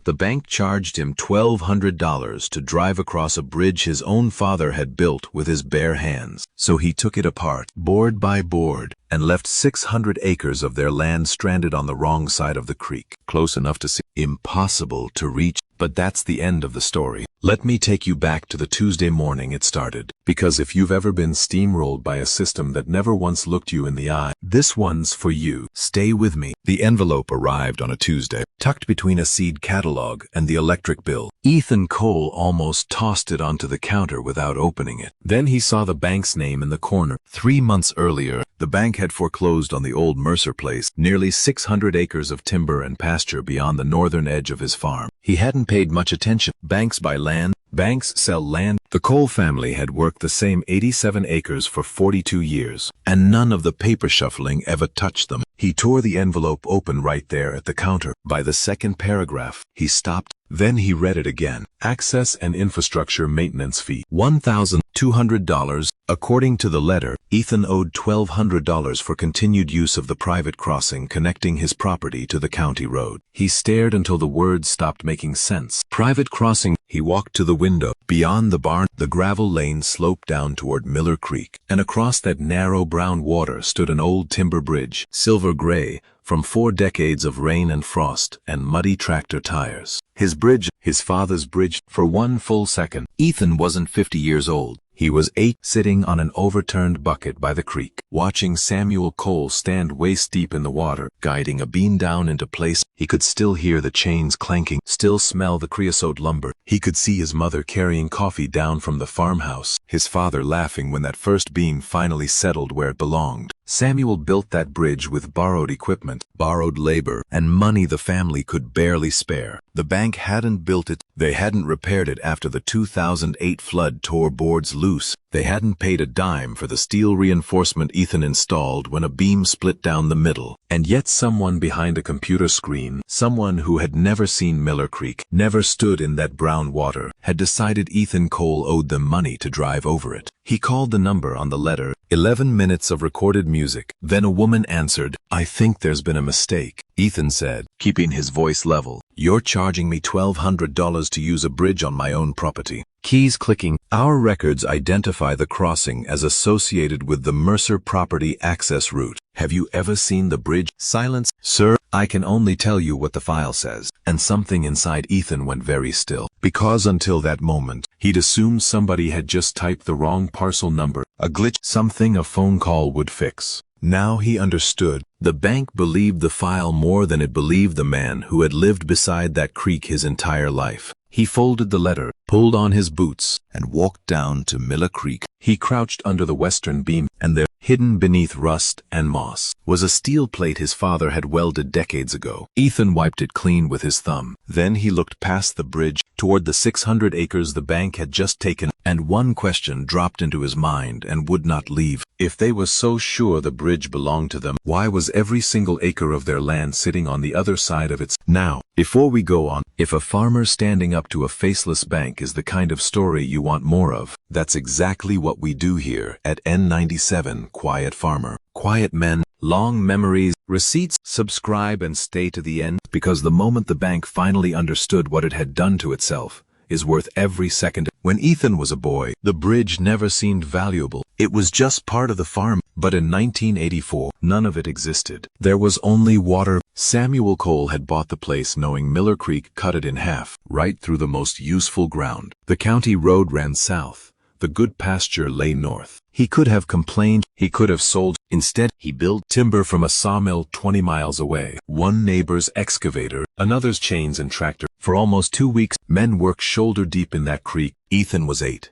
The bank charged him $1,200 to drive across a bridge his own father had built with his bare hands. So he took it apart, board by board, and left 600 acres of their land stranded on the wrong side of the creek, close enough to see, impossible to reach. But that's the end of the story. Let me take you back to the Tuesday morning it started. Because if you've ever been steamrolled by a system that never once looked you in the eye, this one's for you. Stay with me. The envelope arrived on a Tuesday, tucked between a seed catalog and the electric bill. Ethan Cole almost tossed it onto the counter without opening it. Then he saw the bank's name in the corner. 3 months earlier, the bank had foreclosed on the old Mercer place, nearly 600 acres of timber and pasture beyond the northern edge of his farm. He hadn't paid much attention. Banks buy land, banks sell land. The Cole family had worked the same 87 acres for 42 years, and none of the paper shuffling ever touched them. He tore the envelope open right there at the counter. By the second paragraph, he stopped. Then he read it again. Access and infrastructure maintenance fee, $1,200. According to the letter, Ethan owed $1,200 for continued use of the private crossing connecting his property to the county road. He stared until the words stopped making sense. Private crossing. He walked to the window. Beyond the barn, the gravel lane sloped down toward Miller Creek, and across that narrow brown water stood an old timber bridge, silver gray, from 4 decades of rain and frost and muddy tractor tires. His bridge, his father's bridge. For one full second, Ethan wasn't 50 years old. He was 8, sitting on an overturned bucket by the creek, watching Samuel Cole stand waist deep in the water, guiding a beam down into place. He could still hear the chains clanking, still smell the creosote lumber. He could see his mother carrying coffee down from the farmhouse, his father laughing when that first beam finally settled where it belonged. Samuel built that bridge with borrowed equipment, borrowed labor, and money the family could barely spare. The bank hadn't built it. They hadn't repaired it after the 2008 flood tore boards loose. They hadn't paid a dime for the steel reinforcement Ethan installed when a beam split down the middle. And yet someone behind a computer screen, someone who had never seen Miller Creek, never stood in that brown water, had decided Ethan Cole owed them money to drive over it. He called the number on the letter. 11 minutes of recorded music. Then a woman answered. "I think there's been a mistake," Ethan said, keeping his voice level. "You're charging me $1,200 to use a bridge on my own property." Keys clicking. "Our records identify the crossing as associated with the Mercer property access route. Have you ever seen the bridge?" Silence. "Sir, I can only tell you what the file says." And something inside Ethan went very still, because until that moment, he'd assumed somebody had just typed the wrong parcel number, a glitch, something a phone call would fix. Now he understood. The bank believed the file more than it believed the man who had lived beside that creek his entire life. He folded the letter, pulled on his boots, and walked down to Miller Creek. He crouched under the western beam, and there, hidden beneath rust and moss, was a steel plate his father had welded decades ago. Ethan wiped it clean with his thumb. Then he looked past the bridge, toward the 600 acres the bank had just taken, and one question dropped into his mind and would not leave. If they were so sure the bridge belonged to them, why was every single acre of their land sitting on the other side of its? Now, before we go on, if a farmer standing up to a faceless bank is the kind of story you want more of, that's exactly what we do here at N97 Quiet Farmer. Quiet men, long memories, receipts. Subscribe and stay to the end, because the moment the bank finally understood what it had done to itself is worth every second. When Ethan was a boy, the bridge never seemed valuable. It was just part of the farm. But in 1984, none of it existed. There was only water. Samuel Cole had bought the place knowing Miller Creek cut it in half, right through the most useful ground. The county road ran south. The good pasture lay north. He could have complained. He could have sold. Instead, he built timber from a sawmill 20 miles away. One neighbor's excavator, another's chains and tractor. For almost 2 weeks, men worked shoulder deep in that creek. Ethan was 8.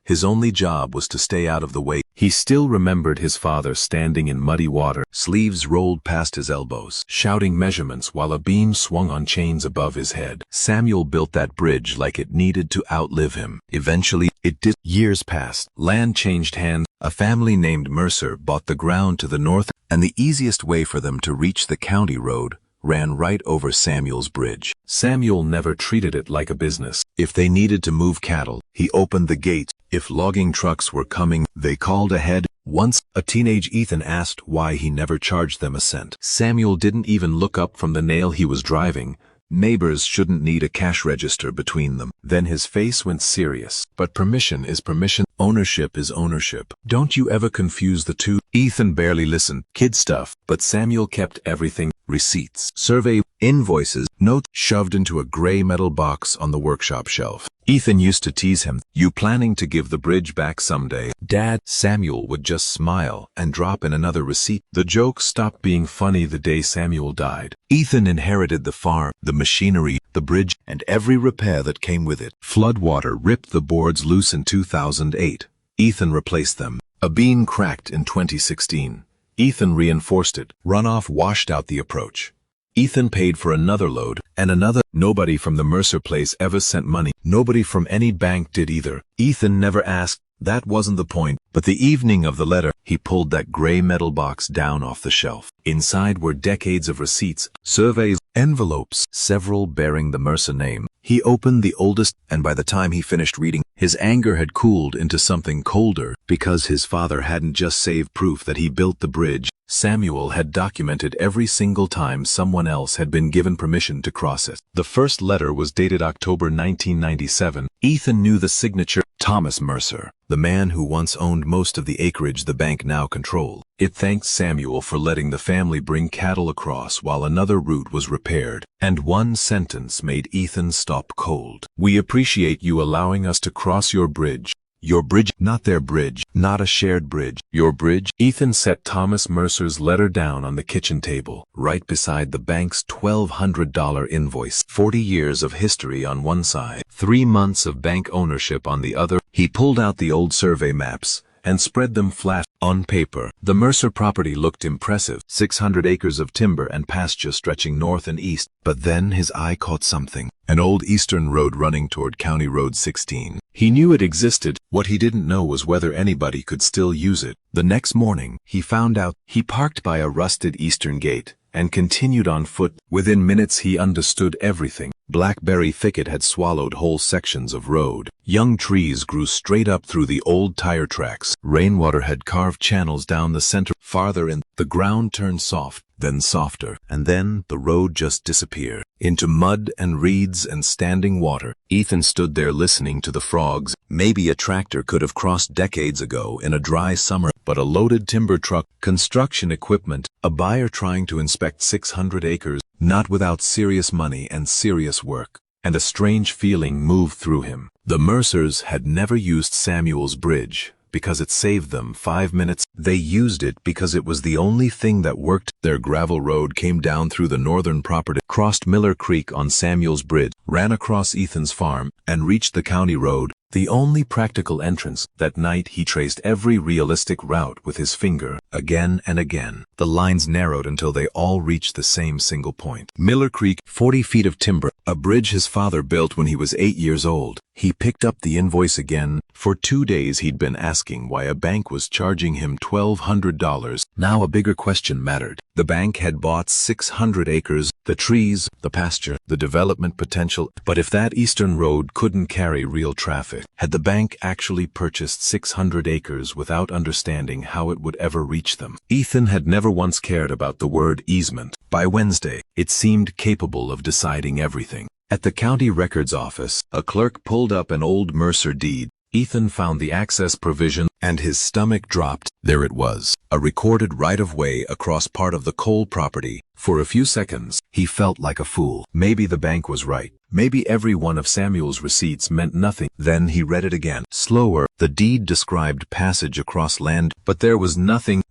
His only job was to stay out of the way. He still remembered his father standing in muddy water, sleeves rolled past his elbows, shouting measurements while a beam swung on chains above his head. Samuel built that bridge like it needed to outlive him. Eventually, it did. Years passed. Land changed hands. A family named Mercer bought the ground to the north, and the easiest way for them to reach the county road ran right over Samuel's bridge. Samuel never treated it like a business. If they needed to move cattle, he opened the gates. If logging trucks were coming, they called ahead. Once, a teenage Ethan asked why he never charged them a cent. Samuel didn't even look up from the nail he was driving. Neighbors shouldn't need a cash register between them. Then his face went serious. But permission is permission. Ownership is ownership. Don't you ever confuse the two. Ethan barely listened. Kid stuff. But Samuel kept everything. Receipts, survey, invoices, notes shoved into a gray metal box on the workshop shelf. Ethan used to tease him, "You planning to give the bridge back someday, Dad?" Samuel would just smile and drop in another receipt. The joke stopped being funny the day Samuel died. Ethan inherited the farm, the machinery, the bridge, and every repair that came with it. Floodwater ripped the boards loose in 2008. Ethan replaced them. A beam cracked in 2016. Ethan reinforced it. Runoff washed out the approach. Ethan paid for another load, and another. Nobody from the Mercer place ever sent money. Nobody from any bank did either. Ethan never asked. That wasn't the point. But the evening of the letter, he pulled that gray metal box down off the shelf. Inside were decades of receipts, surveys, envelopes, several bearing the Mercer name. He opened the oldest, and by the time he finished reading, his anger had cooled into something colder, because his father hadn't just saved proof that he built the bridge. Samuel had documented every single time someone else had been given permission to cross it. The first letter was dated October 1997. Ethan knew the signature, Thomas Mercer, the man who once owned most of the acreage the bank now controlled. It thanked Samuel for letting the family bring cattle across while another route was repaired. And one sentence made Ethan stop cold. "We appreciate you allowing us to cross your bridge. Your bridge, not their bridge, not a shared bridge. Your bridge." Ethan set Thomas Mercer's letter down on the kitchen table, right beside the bank's $1,200 invoice. 40 years of history on one side, 3 months of bank ownership on the other. He pulled out the old survey maps and spread them flat on paper. The Mercer property looked impressive, 600 acres of timber and pasture stretching north and east. But then his eye caught something. An old eastern road running toward County Road 16. He knew it existed. What he didn't know was whether anybody could still use it. The next morning, he found out. He parked by a rusted eastern gate and continued on foot. Within minutes he understood everything. Blackberry thicket had swallowed whole sections of road. Young trees grew straight up through the old tire tracks. Rainwater had carved channels down the center. Farther in, the ground turned soft, then softer, and then the road just disappeared into mud and reeds and standing water. Ethan stood there listening to the frogs. Maybe a tractor could have crossed decades ago in a dry summer, but a loaded timber truck, construction equipment, a buyer trying to inspect 600 acres, not without serious money and serious work. And a strange feeling moved through him. The Mercers had never used Samuel's bridge because it saved them 5 minutes. They used it because it was the only thing that worked. Their gravel road came down through the northern property, crossed Miller Creek on Samuel's bridge, ran across Ethan's farm, and reached the county road, the only practical entrance. That night he traced every realistic route with his finger, again and again. The lines narrowed until they all reached the same single point. Miller Creek, 40 feet of timber, a bridge his father built when he was 8 years old. He picked up the invoice again. For 2 days he'd been asking why a bank was charging him $1,200. Now a bigger question mattered. The bank had bought 600 acres, the trees, the pasture, the development potential. But if that eastern road couldn't carry real traffic, had the bank actually purchased 600 acres without understanding how it would ever reach them? Ethan had never once cared about the word easement. By Wednesday, it seemed capable of deciding everything. At the county records office, a clerk pulled up an old Mercer deed. Ethan found the access provision, and his stomach dropped. There it was, a recorded right-of-way across part of the coal property. For a few seconds, he felt like a fool. Maybe the bank was right. Maybe every one of Samuel's receipts meant nothing. Then he read it again. Slower, the deed described passage across land, but there was nothing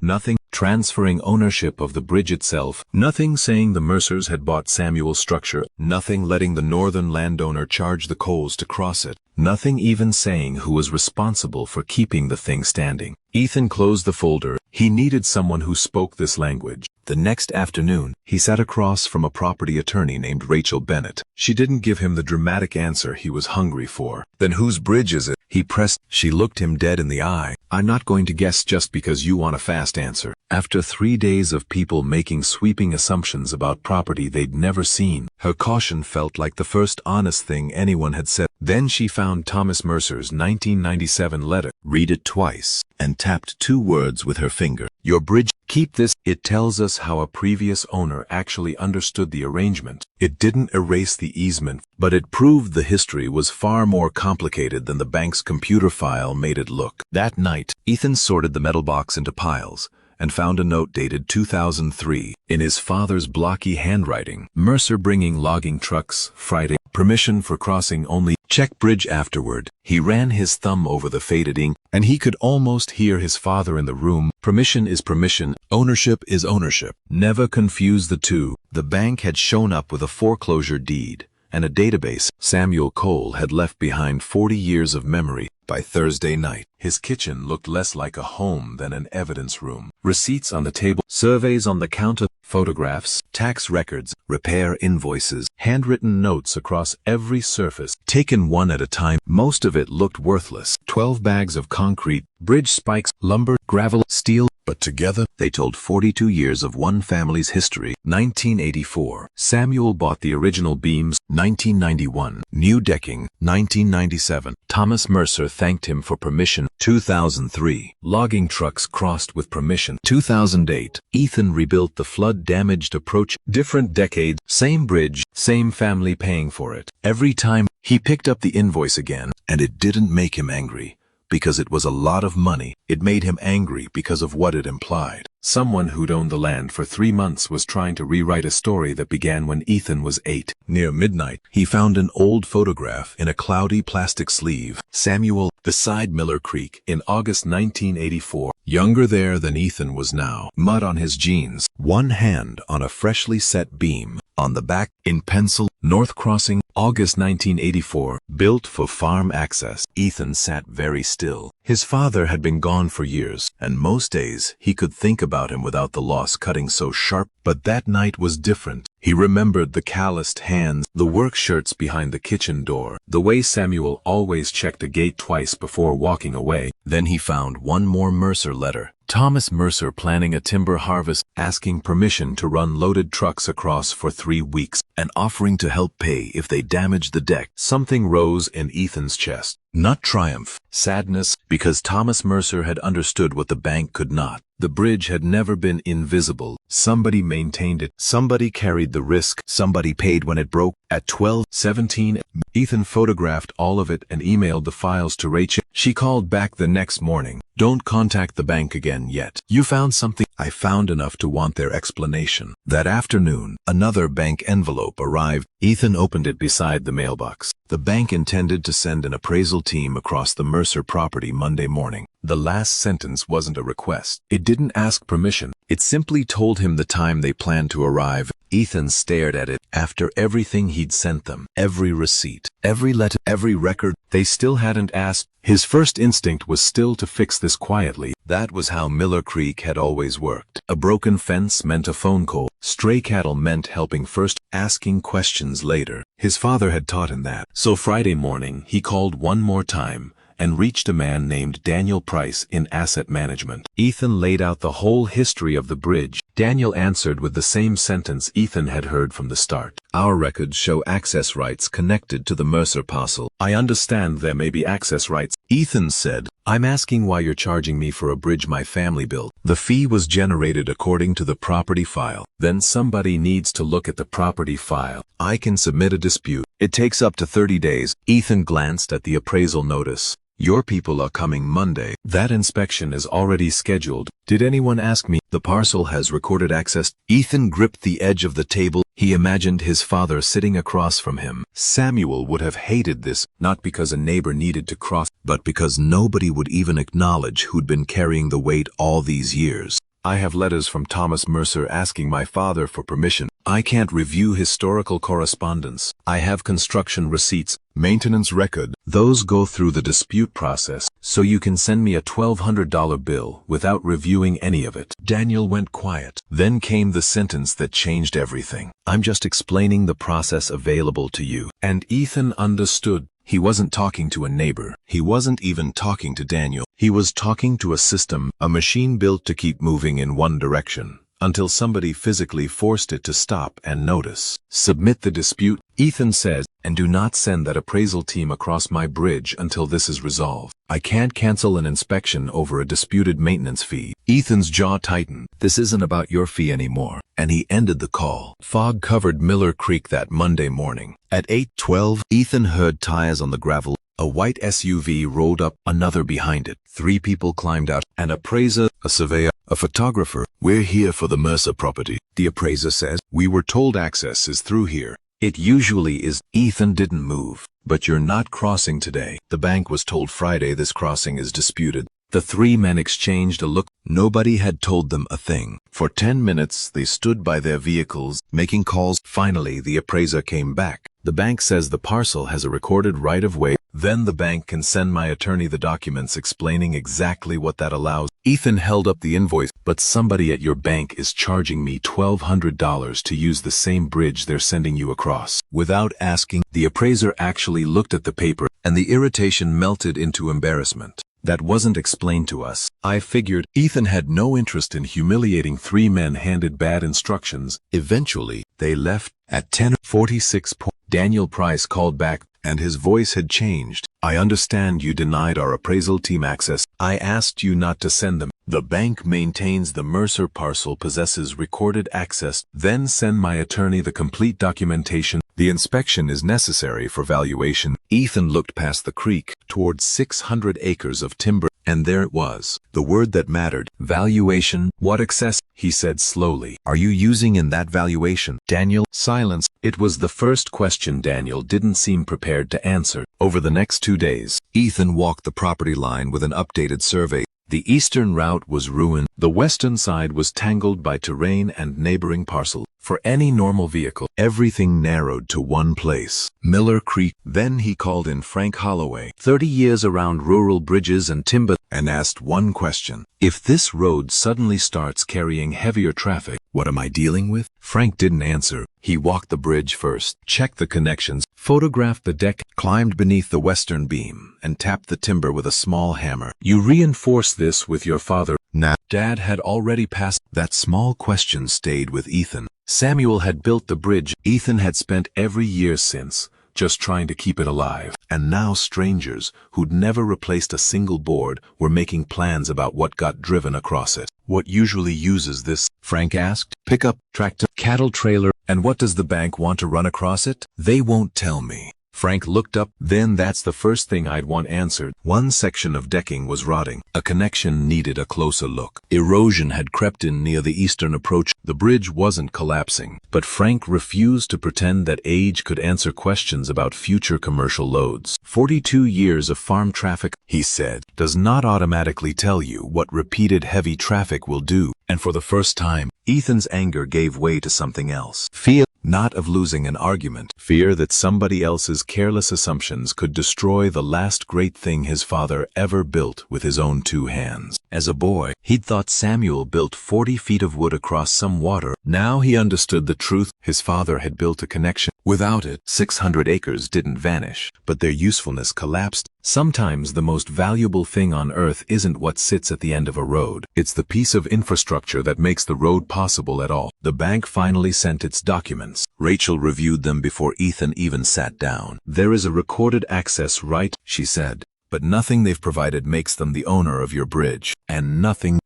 transferring ownership of the bridge itself, nothing saying the Mercers had bought Samuel's structure, nothing letting the northern landowner charge the coals to cross it, nothing even saying who was responsible for keeping the thing standing. Ethan closed the folder. He needed someone who spoke this language. The next afternoon, he sat across from a property attorney named Rachel Bennett. She didn't give him the dramatic answer he was hungry for. "Then whose bridge is it?" he pressed. She looked him dead in the eye. "I'm not going to guess just because you want a fast answer." After 3 days of people making sweeping assumptions about property they'd never seen, her caution felt like the first honest thing anyone had said. Then she found Thomas Mercer's 1997 letter, read it twice, and tapped 2 words with her finger. "Your bridge Keep this. It tells us how a previous owner actually understood the arrangement. It didn't erase the easement, but it proved the history was far more complicated than the bank's computer file made it look. That night, Ethan sorted the metal box into piles and found a note dated 2003 in his father's blocky handwriting. Mercer bringing logging trucks, Friday. Permission for crossing only. Check bridge afterward. He ran his thumb over the faded ink, and he could almost hear his father in the room. Permission is permission. Ownership is ownership. Never confuse the two. The bank had shown up with a foreclosure deed and a database. Samuel Cole had left behind 40 years of memory. By Thursday night, his kitchen looked less like a home than an evidence room. Receipts on the table, surveys on the counter, photographs, tax records, repair invoices, handwritten notes across every surface, taken one at a time. Most of it looked worthless. 12 bags of concrete, bridge spikes, lumber, gravel, steel. But together, they told 42 years of one family's history. 1984. Samuel bought the original beams. 1991. New decking. 1997. Thomas Mercer thanked him for permission. 2003. Logging trucks crossed with permission. 2008. Ethan rebuilt the flood-damaged approach. Different decades, same bridge, same family paying for it. Every time, he picked up the invoice again, and it didn't make him angry because it was a lot of money. It made him angry because of what it implied. Someone who'd owned the land for 3 months was trying to rewrite a story that began when Ethan was 8. Near midnight, he found an old photograph in a cloudy plastic sleeve. Samuel, beside Miller Creek, in August 1984. Younger there than Ethan was now. Mud on his jeans. One hand on a freshly set beam. On the back, in pencil, North Crossing, August 1984, built for farm access. Ethan sat very still. His father had been gone for years, and most days he could think about him without the loss cutting so sharp. But that night was different. He remembered the calloused hands, the work shirts behind the kitchen door, the way Samuel always checked the gate twice before walking away. Then he found one more Mercer letter. Thomas Mercer planning a timber harvest, asking permission to run loaded trucks across for 3 weeks, and offering to help pay if they damaged the deck. Something rose in Ethan's chest. Not triumph, sadness, because Thomas Mercer had understood what the bank could not. The bridge had never been invisible. Somebody maintained it. Somebody carried the risk. Somebody paid when it broke. At 12:17, Ethan photographed all of it and emailed the files to Rachel. She called back the next morning. Don't contact the bank again yet. You found something? I found enough to want their explanation. That afternoon, another bank envelope arrived. Ethan opened it beside the mailbox. The bank intended to send an appraisal team across the Mercer property Monday morning. The last sentence wasn't a request. It didn't ask permission. It simply told him the time they planned to arrive. Ethan stared at it. After everything he'd sent them, every receipt, every letter, every record, they still hadn't asked. His first instinct was still to fix this quietly. That was how Miller Creek had always worked. A broken fence meant a phone call. Stray cattle meant helping first, asking questions later. His father had taught him that. So Friday morning, he called one more time and reached a man named Daniel Price in asset management. Ethan laid out the whole history of the bridge. Daniel answered with the same sentence Ethan had heard from the start. Our records show access rights connected to the Mercer parcel. I understand there may be access rights. Ethan said, I'm asking why you're charging me for a bridge my family built. The fee was generated according to the property file. Then somebody needs to look at the property file. I can submit a dispute. It takes up to 30 days. Ethan glanced at the appraisal notice. Your people are coming Monday. That inspection is already scheduled. Did anyone ask me? The parcel has recorded access. Ethan gripped the edge of the table. He imagined his father sitting across from him. Samuel would have hated this, not because a neighbor needed to cross, but because nobody would even acknowledge who'd been carrying the weight all these years. I have letters from Thomas Mercer asking my father for permission. I can't review historical correspondence. I have construction receipts, maintenance record. Those go through the dispute process, so you can send me a $1,200 bill without reviewing any of it. Daniel went quiet. Then came the sentence that changed everything. I'm just explaining the process available to you. And Ethan understood. He wasn't talking to a neighbor. He wasn't even talking to Daniel. He was talking to a system, a machine built to keep moving in one direction. until somebody physically forced it to stop and notice. Submit the dispute, Ethan says, and do not send that appraisal team across my bridge until this is resolved. I can't cancel an inspection over a disputed maintenance fee. Ethan's jaw tightened. This isn't about your fee anymore. And he ended the call. Fog covered Miller Creek that Monday morning. At 8:12, Ethan heard tires on the gravel. A white SUV rolled up, another behind it. 3 people climbed out, an appraiser, a surveyor, a photographer. We're here for the Mercer property, the appraiser says. We were told access is through here. It usually is. Ethan didn't move. But you're not crossing today. The bank was told Friday this crossing is disputed. The 3 men exchanged a look. Nobody had told them a thing. For 10 minutes, they stood by their vehicles, making calls. Finally, the appraiser came back. The bank says the parcel has a recorded right-of-way. Then the bank can send my attorney the documents explaining exactly what that allows. Ethan held up the invoice. But somebody at your bank is charging me $1,200 to use the same bridge they're sending you across. Without asking, the appraiser actually looked at the paper, and the irritation melted into embarrassment. That wasn't explained to us. I figured. Ethan had no interest in humiliating 3 men handed bad instructions. Eventually, they left. At 10:46, Daniel Price called back, and his voice had changed. I understand you denied our appraisal team access. I asked you not to send them. The bank maintains the Mercer parcel possesses recorded access. Then send my attorney the complete documentation. The inspection is necessary for valuation. Ethan looked past the creek, towards 600 acres of timber, and there it was. The word that mattered. Valuation. What excess? He said slowly. Are you using in that valuation? Daniel, silence. It was the first question Daniel didn't seem prepared to answer. Over the next 2 days, Ethan walked the property line with an updated survey. The eastern route was ruined. The western side was tangled by terrain and neighboring parcels. For any normal vehicle, everything narrowed to one place, Miller Creek. Then he called in Frank Holloway, 30 years around rural bridges and timber, and asked one question. If this road suddenly starts carrying heavier traffic, what am I dealing with? Frank didn't answer. He walked the bridge first, checked the connections, photographed the deck, climbed beneath the western beam, and tapped the timber with a small hammer. You reinforce this with your father. Nah. Dad had already passed. That small question stayed with Ethan. Samuel had built the bridge. Ethan had spent every year since, just trying to keep it alive. And now strangers, who'd never replaced a single board, were making plans about what got driven across it. What usually uses this? Frank asked. Pickup, tractor, cattle trailer. And what does the bank want to run across it? They won't tell me. Frank looked up. Then that's the first thing I'd want answered. One section of decking was rotting. A connection needed a closer look. Erosion had crept in near the eastern approach. The bridge wasn't collapsing, but Frank refused to pretend that age could answer questions about future commercial loads. 42 years of farm traffic, he said, does not automatically tell you what repeated heavy traffic will do. And for the first time, Ethan's anger gave way to something else. Fear. Not of losing an argument. Fear that somebody else's careless assumptions could destroy the last great thing his father ever built with his own 2 hands. As a boy, he'd thought Samuel built 40 feet of wood across some water. Now he understood the truth. His father had built a connection. Without it, 600 acres didn't vanish, but their usefulness collapsed. Sometimes the most valuable thing on earth isn't what sits at the end of a road. It's the piece of infrastructure that makes the road possible at all. The bank finally sent its documents. Rachel reviewed them before Ethan even sat down. There is a recorded access right, she said, but nothing they've provided makes them the owner of your bridge. And nothing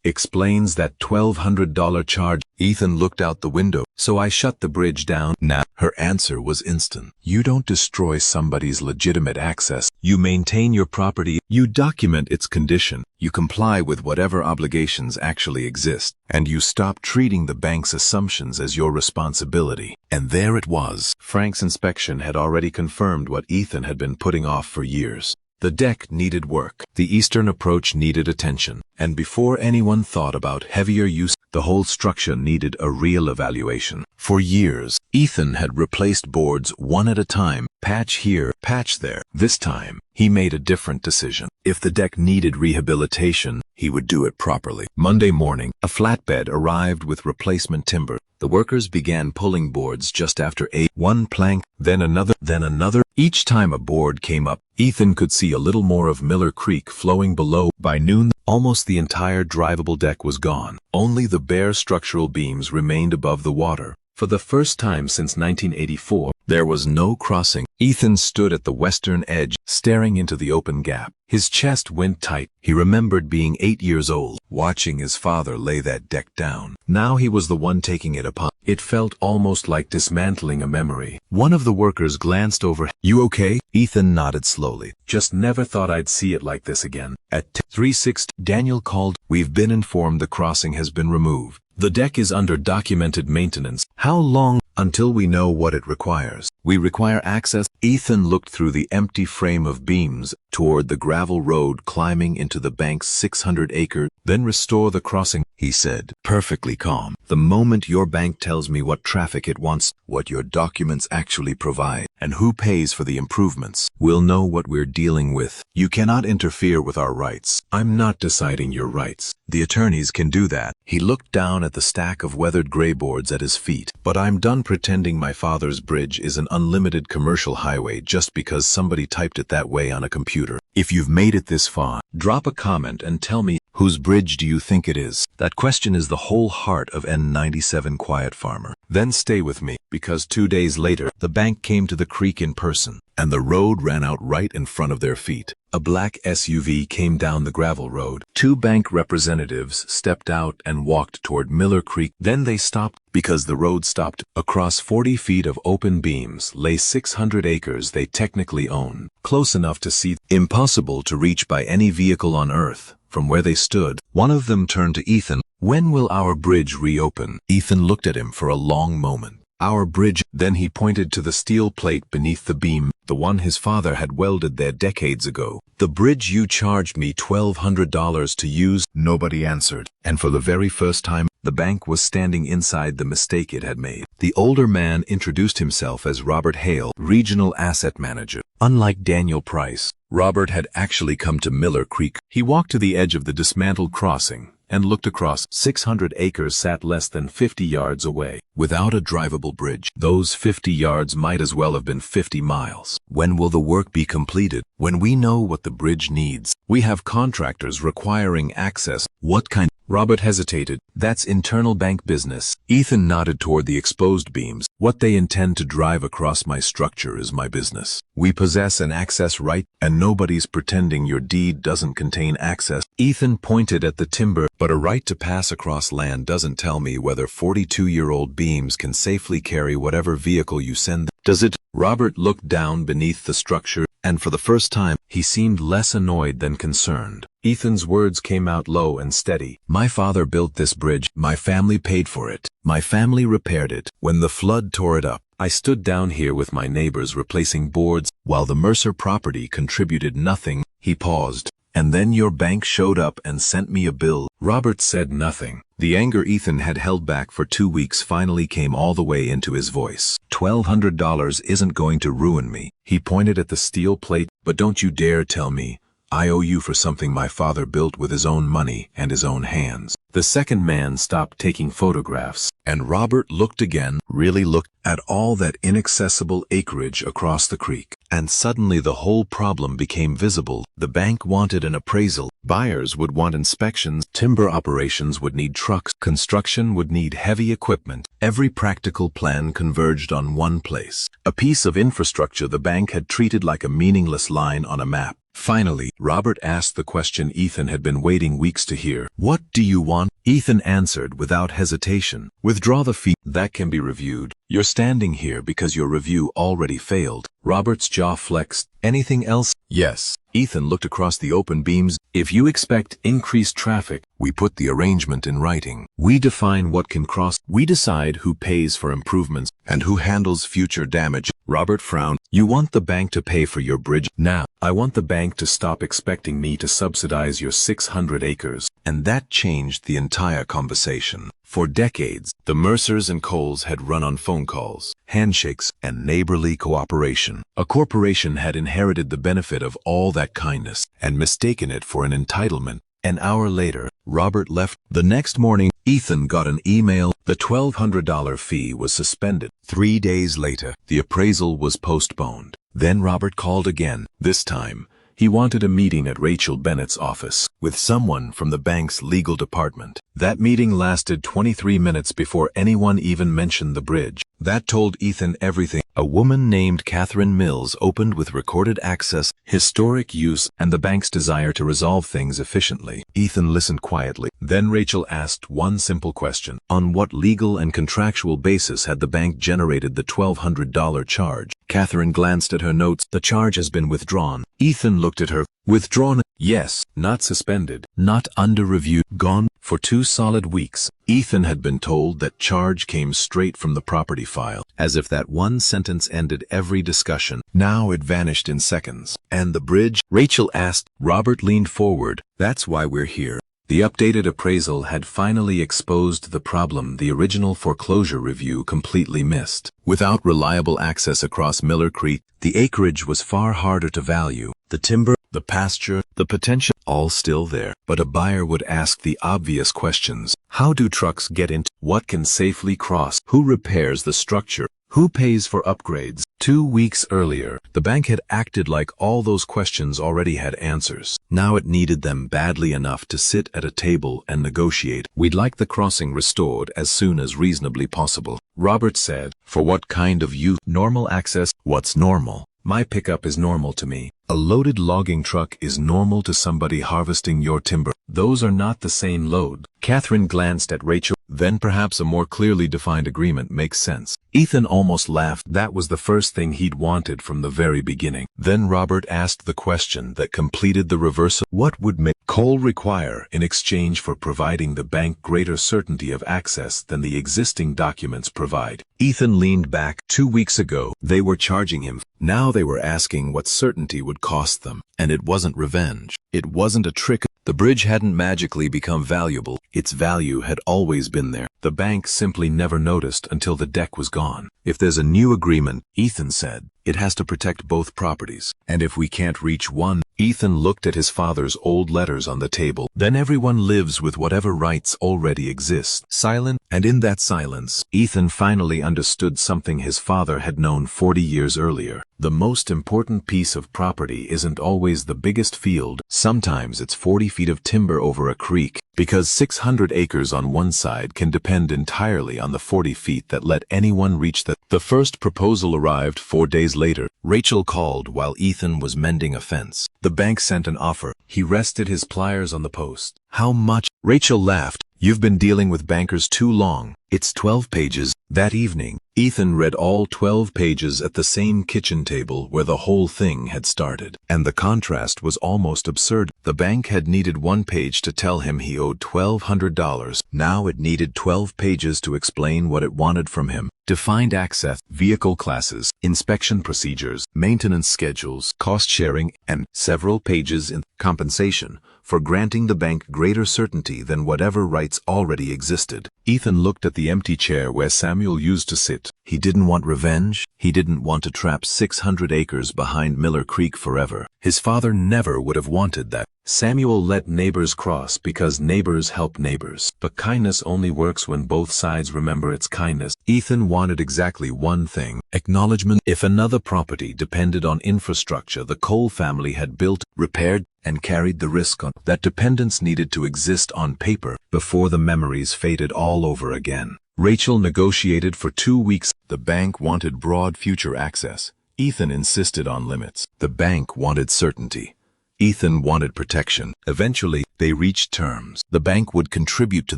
explains that $1,200 charge. Ethan looked out the window. So I shut the bridge down. Nah. Her answer was instant. You don't destroy somebody's legitimate access. You maintain your property. You document its condition. You comply with whatever obligations actually exist. And you stop treating the bank's assumptions as your responsibility. And there it was. Frank's inspection had already confirmed what Ethan had been putting off for years. The deck needed work. The eastern approach needed attention. And before anyone thought about heavier use, the whole structure needed a real evaluation. For years, Ethan had replaced boards one at a time, patch here, patch there. This time, he made a different decision. If the deck needed rehabilitation, he would do it properly. Monday morning, a flatbed arrived with replacement timber. The workers began pulling boards just after 8. One plank, then another. Each time a board came up, Ethan could see a little more of Miller Creek flowing below. By noon, Almost the entire drivable deck was gone. Only the bare structural beams remained above the water. For the first time since 1984, there was no crossing. Ethan stood at the western edge, staring into the open gap. His chest went tight. He remembered being 8 years old, watching his father lay that deck down. Now he was the one taking it upon. It felt almost like dismantling a memory. One of the workers glanced over. "You okay?" Ethan nodded slowly. "Just never thought I'd see it like this again." At 3:60, Daniel called. "We've been informed the crossing has been removed. The deck is under documented maintenance." "How long?" "Until we know what it requires. We require access." Ethan looked through the empty frame of beams toward the gravel road climbing into the bank's 600-acre. "Then restore the crossing," he said, perfectly calm. "The moment your bank tells me what traffic it wants, what your documents actually provide, and who pays for the improvements, we'll know what we're dealing with. You cannot interfere with our rights." "I'm not deciding your rights. The attorneys can do that." He looked down at the stack of weathered gray boards at his feet. "But I'm done pretending my father's bridge is an unlimited commercial highway just because somebody typed it that way on a computer. If you've made it this far, drop a comment and tell me, whose bridge do you think it is? That question is the whole heart of N97 Quiet Farmer. Then stay with me, because 2 days later, the bank came to the creek in person, and the road ran out right in front of their feet. A black SUV came down the gravel road. 2 bank representatives stepped out and walked toward Miller Creek. Then they stopped because the road stopped. Across 40 feet of open beams lay 600 acres they technically own, close enough to see, impossible to reach by any vehicle on Earth. From where they stood, one of them turned to Ethan. "When will our bridge reopen?" Ethan looked at him for a long moment. "Our bridge." Then he pointed to the steel plate beneath the beam, the one his father had welded there decades ago. "The bridge you charged me $1,200 to use." Nobody answered, and for the very first time, the bank was standing inside the mistake it had made. The older man introduced himself as Robert Hale, regional asset manager. Unlike Daniel Price, Robert had actually come to Miller Creek. He walked to the edge of the dismantled crossing and looked across. 600 acres sat less than 50 yards away. Without a drivable bridge, those 50 yards might as well have been 50 miles. "When will the work be completed?" "When we know what the bridge needs. We have contractors requiring access." "What kind?" Robert hesitated. "That's internal bank business." Ethan nodded toward the exposed beams. "What they intend to drive across my structure is my business. We possess an access right, and nobody's pretending your deed doesn't contain access." Ethan pointed at the timber. "But a right to pass across land doesn't tell me whether 42-year-old beams can safely carry whatever vehicle you send them. Does it?" Robert looked down beneath the structure, and for the first time, he seemed less annoyed than concerned. Ethan's words came out low and steady. "My father built this bridge. My family paid for it. My family repaired it. When the flood tore it up, I stood down here with my neighbors replacing boards, while the Mercer property contributed nothing." He paused. "And then your bank showed up and sent me a bill." Robert said nothing. The anger Ethan had held back for 2 weeks finally came all the way into his voice. $1,200 isn't going to ruin me." He pointed at the steel plate. "But don't you dare tell me I owe you for something my father built with his own money and his own hands." The second man stopped taking photographs, and Robert looked again, really looked, at all that inaccessible acreage across the creek. And suddenly the whole problem became visible. The bank wanted an appraisal. Buyers would want inspections. Timber operations would need trucks. Construction would need heavy equipment. Every practical plan converged on one place. A piece of infrastructure the bank had treated like a meaningless line on a map. Finally, Robert asked the question Ethan had been waiting weeks to hear. "What do you want?" Ethan answered without hesitation. "Withdraw the fee. That can be reviewed. You're standing here because your review already failed." Robert's jaw flexed. "Anything else?" "Yes." Ethan looked across the open beams. "If you expect increased traffic, we put the arrangement in writing. We define what can cross. We decide who pays for improvements and who handles future damage." Robert frowned. "You want the bank to pay for your bridge? Now, I want the bank to stop expecting me to subsidize your 600 acres. And that changed the entire conversation. For decades, the Mercers and Coles had run on phone calls, handshakes, and neighborly cooperation. A corporation had inherited the benefit of all that kindness and mistaken it for an entitlement. An hour later, Robert left. The next morning, Ethan got an email. The $1,200 fee was suspended. 3 days later, the appraisal was postponed. Then Robert called again. This time, He wanted a meeting at Rachel Bennett's office with someone from the bank's legal department. That meeting lasted 23 minutes before anyone even mentioned the bridge. That told Ethan everything. A woman named Catherine Mills opened with recorded access, historic use, and the bank's desire to resolve things efficiently. Ethan listened quietly. Then Rachel asked one simple question. On what legal and contractual basis had the bank generated the $1,200 charge? Catherine glanced at her notes. The charge has been withdrawn. Ethan looked at her. Withdrawn? Yes. Not suspended. Not under review. Gone. For 2 solid weeks. Ethan had been told that charge came straight from the property file, as if that one sentence ended every discussion. Now it vanished in seconds. And the bridge? Rachel asked. Robert leaned forward. That's why we're here. The updated appraisal had finally exposed the problem the original foreclosure review completely missed. Without reliable access across Miller Creek, the acreage was far harder to value. The timber, the pasture, the potential, all still there. But a buyer would ask the obvious questions. How do trucks get into? What can safely cross? Who repairs the structure? Who pays for upgrades? 2 weeks earlier, the bank had acted like all those questions already had answers. Now it needed them badly enough to sit at a table and negotiate. We'd like the crossing restored as soon as reasonably possible. Robert said, for what kind of use? Normal access? What's normal? My pickup is normal to me. A loaded logging truck is normal to somebody harvesting your timber. Those are not the same load. Catherine glanced at Rachel. Then perhaps a more clearly defined agreement makes sense. Ethan almost laughed. That was the first thing he'd wanted from the very beginning. Then Robert asked the question that completed the reversal. What would Cole require in exchange for providing the bank greater certainty of access than the existing documents provide? Ethan leaned back. 2 weeks ago, they were charging him. Now they were asking what certainty would cost them. And it wasn't revenge. It wasn't a trick. The bridge hadn't magically become valuable. Its value had always been there. The bank simply never noticed until the deck was gone. If there's a new agreement, Ethan said, it has to protect both properties. And if we can't reach one, Ethan looked at his father's old letters on the table. Then everyone lives with whatever rights already exist. Silent, and in that silence, Ethan finally understood something his father had known 40 years earlier. The most important piece of property isn't always the biggest field. Sometimes it's 40 feet of timber over a creek, because 600 acres on one side can depend entirely on the 40 feet that let anyone reach the. The first proposal arrived 4 days later. Rachel called while Ethan was mending a fence. The bank sent an offer. He rested his pliers on the post. How much? Rachel laughed. You've been dealing with bankers too long. It's 12 pages. That evening, Ethan read all 12 pages at the same kitchen table where the whole thing had started. And the contrast was almost absurd. The bank had needed 1 page to tell him he owed $1,200. Now it needed 12 pages to explain what it wanted from him. Defined access, vehicle classes, inspection procedures, maintenance schedules, cost sharing, and several pages in compensation for granting the bank greater certainty than whatever rights already existed. Ethan looked at the empty chair where Samuel used to sit. He didn't want revenge. He didn't want to trap 600 acres behind Miller Creek forever. His father never would have wanted that. Samuel let neighbors cross because neighbors help neighbors. But kindness only works when both sides remember its kindness. Ethan wanted exactly one thing: acknowledgement. If another property depended on infrastructure the Cole family had built, repaired, and carried the risk on, that dependence needed to exist on paper before the memories faded all over again. Rachel negotiated for 2 weeks. The bank wanted broad future access. Ethan insisted on limits. The bank wanted certainty. Ethan wanted protection. Eventually, they reached terms. The bank would contribute to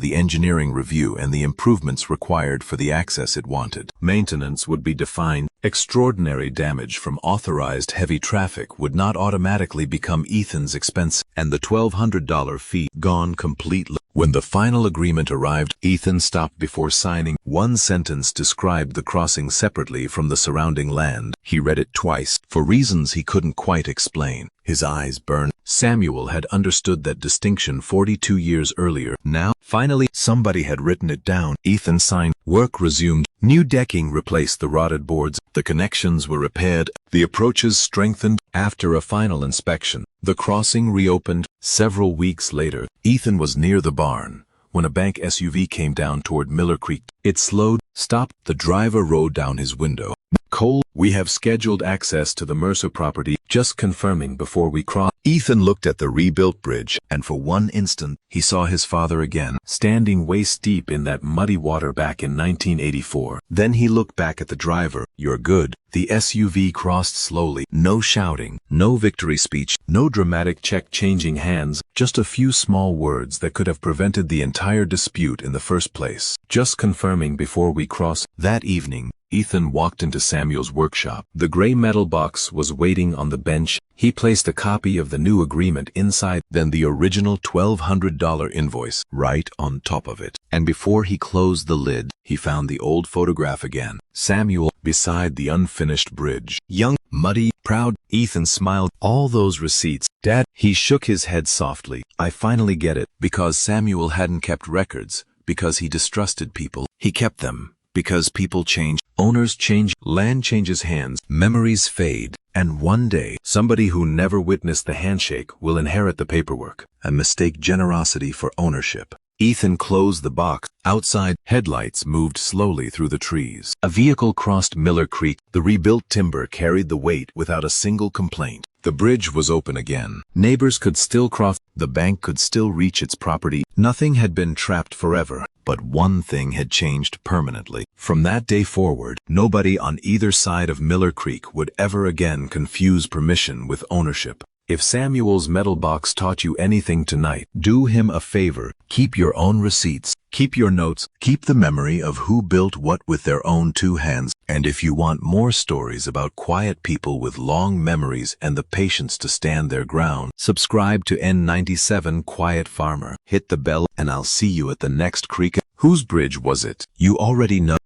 the engineering review and the improvements required for the access it wanted. Maintenance would be defined. Extraordinary damage from authorized heavy traffic would not automatically become Ethan's expense, and the $1,200 fee gone completely. When the final agreement arrived, Ethan stopped before signing. One sentence described the crossing separately from the surrounding land. He read it twice, for reasons he couldn't quite explain. His eyes burned. Samuel had understood that distinction 42 years earlier. Now, finally, somebody had written it down. Ethan signed. Work resumed. New decking replaced the rotted boards. The connections were repaired. The approaches strengthened. After a final inspection, the crossing reopened. Several weeks later, Ethan was near the barn when a bank SUV came down toward Miller Creek. It slowed, stopped. The driver rolled down his window. Cole, we have scheduled access to the Mercer property. Just confirming before we cross. Ethan looked at the rebuilt bridge, and for one instant, he saw his father again, standing waist-deep in that muddy water back in 1984. Then he looked back at the driver. "You're good." The SUV crossed slowly. No shouting, no victory speech, no dramatic check changing hands, just a few small words that could have prevented the entire dispute in the first place. "Just confirming before we cross." That evening, Ethan walked into Samuel's workshop. The gray metal box was waiting on the bench. He placed a copy of the new agreement inside, then the original $1,200 invoice right on top of it. And before he closed the lid, he found the old photograph again. Samuel beside the unfinished bridge. Young, muddy, proud. Ethan smiled. All those receipts. Dad, he shook his head softly. "I finally get it. Because Samuel hadn't kept records, because he distrusted people, he kept them. Because people change, owners change, land changes hands, memories fade, and one day, somebody who never witnessed the handshake will inherit the paperwork and mistake generosity for ownership." Ethan closed the box. Outside, headlights moved slowly through the trees. A vehicle crossed Miller Creek. The rebuilt timber carried the weight without a single complaint. The bridge was open again. Neighbors could still cross. The bank could still reach its property. Nothing had been trapped forever. But one thing had changed permanently. From that day forward, nobody on either side of Miller Creek would ever again confuse permission with ownership. If Samuel's metal box taught you anything tonight, do him a favor. Keep your own receipts. Keep your notes. Keep the memory of who built what with their own two hands. And if you want more stories about quiet people with long memories and the patience to stand their ground, subscribe to N97 Quiet Farmer. Hit the bell and I'll see you at the next creek. Whose bridge was it? You already know.